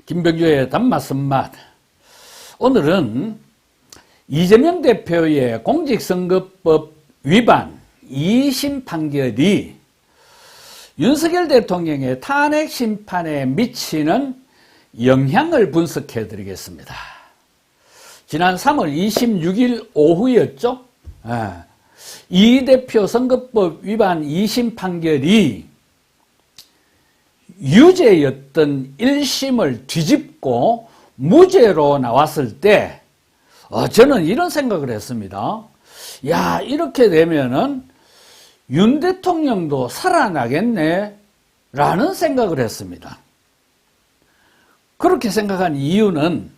김병주의 단맛 맛. 오늘은 이재명 대표의 공직선거법 위반 2심 판결이 윤석열 대통령의 탄핵 심판에 미치는 영향을 분석해 드리겠습니다. 지난 3월 26일 오후였죠. 이 대표 선거법 위반 2심 판결이 유죄였던 1심을 뒤집고 무죄로 나왔을 때 저는 이런 생각을 했습니다. 야, 이렇게 되면은 윤 대통령도 살아나겠네 라는 생각을 했습니다. 그렇게 생각한 이유는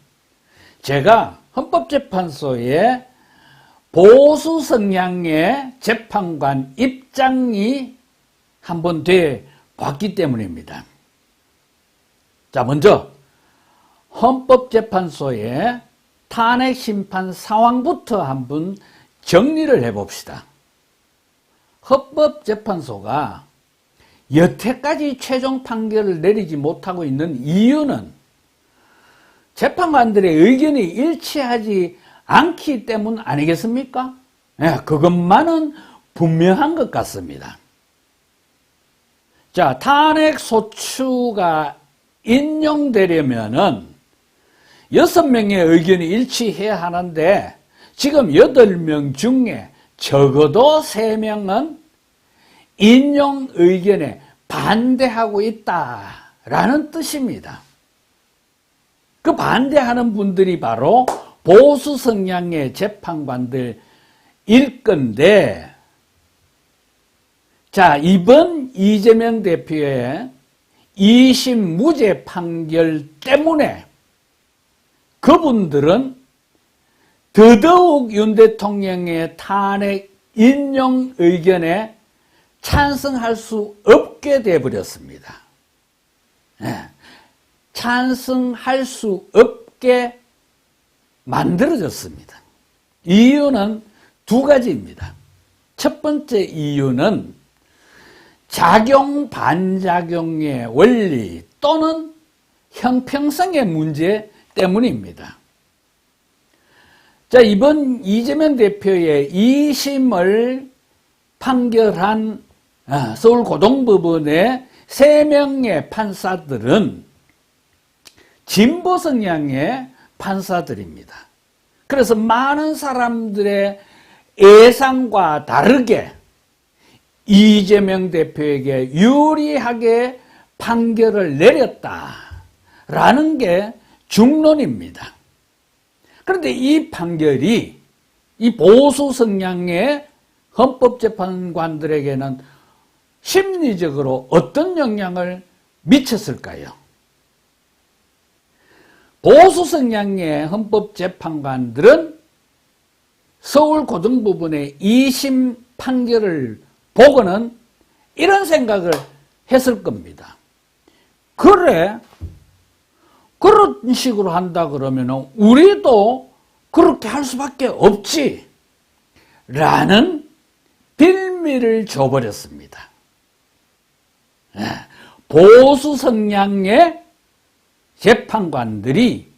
제가 헌법재판소의 보수 성향의 재판관 입장이 한번 돼 봤기 때문입니다. 자, 먼저 헌법재판소의 탄핵 심판 상황부터 한번 정리를 해봅시다. 헌법재판소가 여태까지 최종 판결을 내리지 못하고 있는 이유는 재판관들의 의견이 일치하지 않기 때문 아니겠습니까? 그것만은 분명한 것 같습니다. 자, 탄핵 소추가 인용되려면은 6명의 의견이 일치해야 하는데 지금 8명 중에 적어도 3명은 인용 의견에 반대하고 있다라는 뜻입니다. 그 반대하는 분들이 바로 보수 성향의 재판관들일 건데, 자, 이번 이재명 대표의 2심 무죄 판결 때문에 그분들은 더더욱 윤 대통령의 탄핵 인용 의견에 찬성할 수 없게 되어버렸습니다. 찬성할 수 없게 만들어졌습니다. 이유는 두 가지입니다. 첫 번째 이유는 작용 반작용의 원리 또는 형평성의 문제 때문입니다. 자, 이번 이재명 대표의 2심을 판결한 서울고등법원의 3명의 판사들은 진보 성향의 판사들입니다. 그래서 많은 사람들의 예상과 다르게 이재명 대표에게 유리하게 판결을 내렸다라는 게 중론입니다. 그런데 이 판결이 이 보수 성향의 헌법재판관들에게는 심리적으로 어떤 영향을 미쳤을까요? 보수 성향의 헌법재판관들은 서울고등법원의 2심 판결을 보고는 이런 생각을 했을 겁니다. 그래, 그런 식으로 한다 그러면 우리도 그렇게 할 수밖에 없지 라는 빌미를 줘버렸습니다. 보수 성향의 재판관들이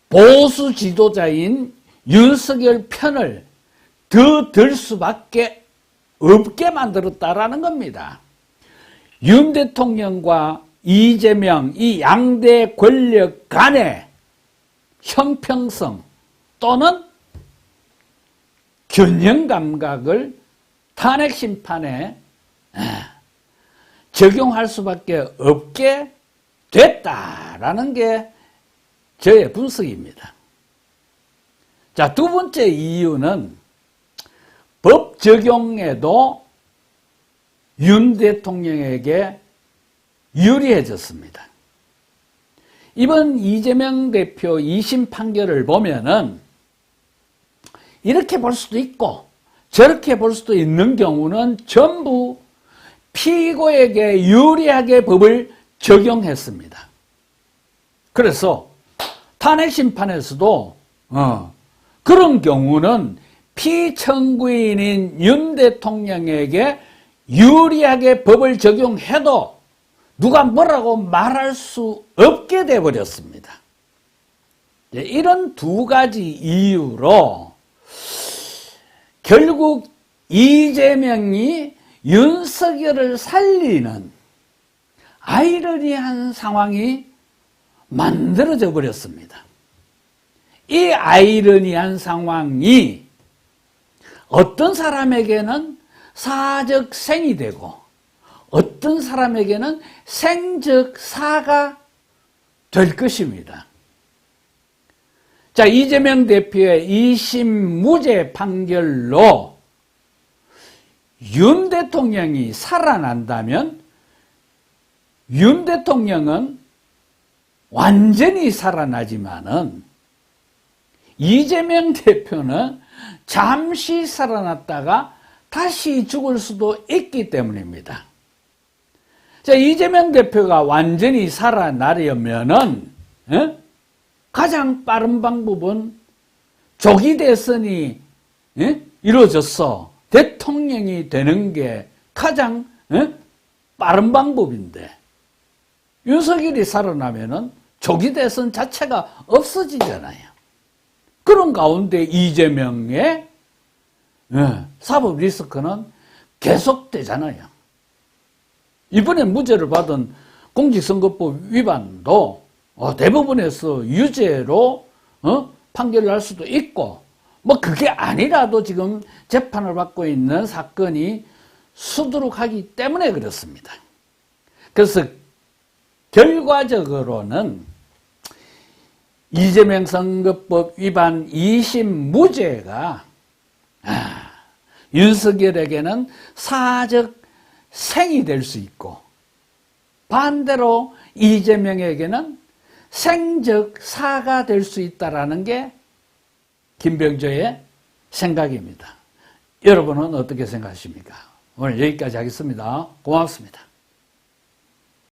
보수 지도자인 윤석열 편을 더 들 수밖에 없게 만들었다라는 겁니다. 윤 대통령과 이재명 이 양대 권력 간의 형평성 또는 균형 감각을 탄핵 심판에 적용할 수밖에 없게 됐다라는 게 저의 분석입니다. 자, 두 번째 이유는 법 적용에도 윤 대통령에게 유리해졌습니다. 이번 이재명 대표 2심 판결을 보면은 이렇게 볼 수도 있고 저렇게 볼 수도 있는 경우는 전부 피고에게 유리하게 법을 적용했습니다. 그래서 탄핵 심판에서도 그런 경우는 피청구인인 윤 대통령에게 유리하게 법을 적용해도 누가 뭐라고 말할 수 없게 돼버렸습니다. 이런 두 가지 이유로 결국 이재명이 윤석열을 살리는 아이러니한 상황이 만들어져 버렸습니다. 이 아이러니한 상황이 어떤 사람에게는 사적생이 되고 어떤 사람에게는 생적사가 될 것입니다. 자, 이재명 대표의 2심 무죄 판결로 윤 대통령이 살아난다면 윤 대통령은 완전히 살아나지만은 이재명 대표는 잠시 살아났다가 다시 죽을 수도 있기 때문입니다. 자, 이재명 대표가 완전히 살아나려면은 가장 빠른 방법은 조기 대선이 이루어져서 대통령이 되는 게 가장 빠른 방법인데 윤석열이 살아나면은 조기 대선 자체가 없어지잖아요. 그런 가운데 이재명의 사법 리스크는 계속되잖아요. 이번에 무죄를 받은 공직선거법 위반도 대법원에서 유죄로 판결을 할 수도 있고, 뭐 그게 아니라도 지금 재판을 받고 있는 사건이 수두룩하기 때문에 그렇습니다. 그래서 결과적으로는 이재명 선거법 위반 2심 무죄가 윤석열에게는 사적 생이 될 수 있고, 반대로 이재명에게는 생적 사가 될 수 있다는 게 김병조의 생각입니다. 여러분은 어떻게 생각하십니까? 오늘 여기까지 하겠습니다. 고맙습니다.